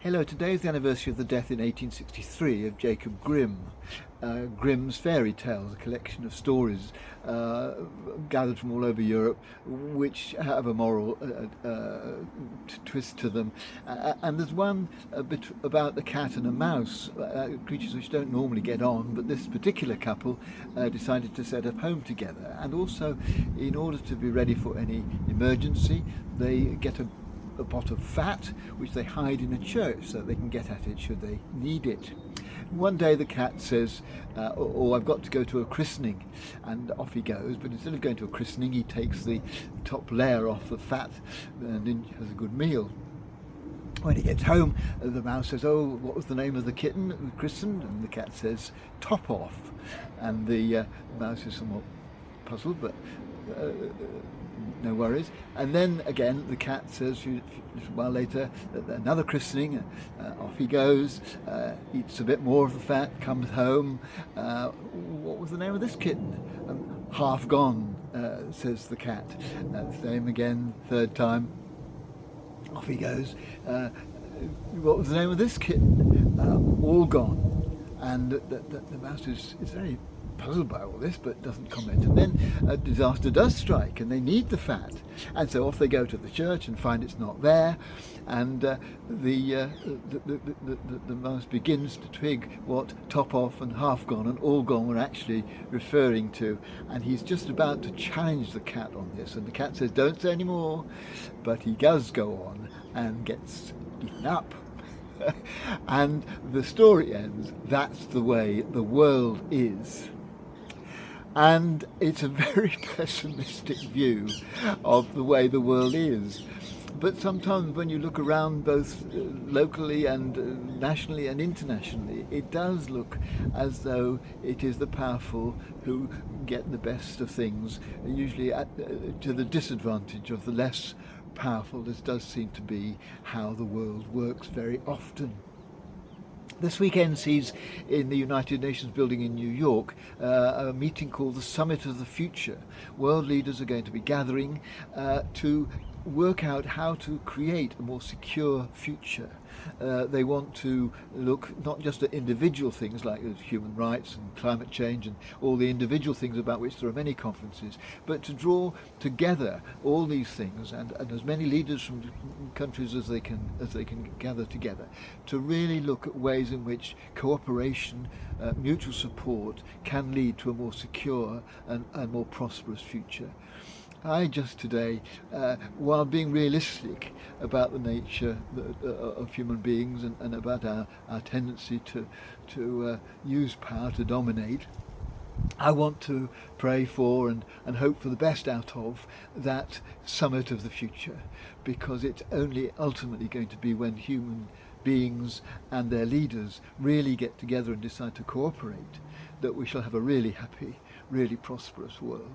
Hello, today is the anniversary of the death in 1863 of Jacob Grimm. Grimm's fairy tales, a collection of stories gathered from all over Europe, which have a moral twist to them. And there's one a bit about a cat and a mouse, creatures which don't normally get on, but this particular couple decided to set up home together. And also, in order to be ready for any emergency, they get a pot of fat which they hide in a church so that they can get at it should they need it. One day the cat says, I've got to go to a christening, and off he goes, but instead of going to a christening he takes the top layer off the fat and then has a good meal. When he gets home, the mouse says, what was the name of the kitten that was christened? And the cat says, Top Off. And the mouse is somewhat puzzled, but no worries. And then again the cat says a little while later another christening, off he goes, eats a bit more of the fat, comes home. What was the name of this kitten? Half Gone, says the cat. Same again, third time, off he goes. What was the name of this kitten? All Gone. And the mouse is very puzzled by all this, but doesn't comment. And then a disaster does strike, and they need the fat, and so off they go to the church and find it's not there. And the mouse begins to twig what Top Off and Half Gone and All Gone were actually referring to, and he's just about to challenge the cat on this, and the cat says, "Don't say any more," but he does go on and gets eaten up. And the story ends, that's the way the world is. And it's a very pessimistic view of the way the world is. But sometimes when you look around both locally and nationally and internationally, it does look as though it is the powerful who get the best of things, usually to the disadvantage of the less powerful. This does seem to be how the world works very often. This weekend sees in the United Nations building in New York a meeting called the Summit of the Future. World leaders are going to be gathering to work out how to create a more secure future. They want to look not just at individual things like human rights and climate change and all the individual things about which there are many conferences, but to draw together all these things and as many leaders from countries as they can gather together to really look at ways in which cooperation, mutual support can lead to a more secure and more prosperous future. I just today, while being realistic about the nature of human beings and about our tendency to use power to dominate, I want to pray for and hope for the best out of that summit of the future, because it's only ultimately going to be when human beings and their leaders really get together and decide to cooperate that we shall have a really happy, really prosperous world.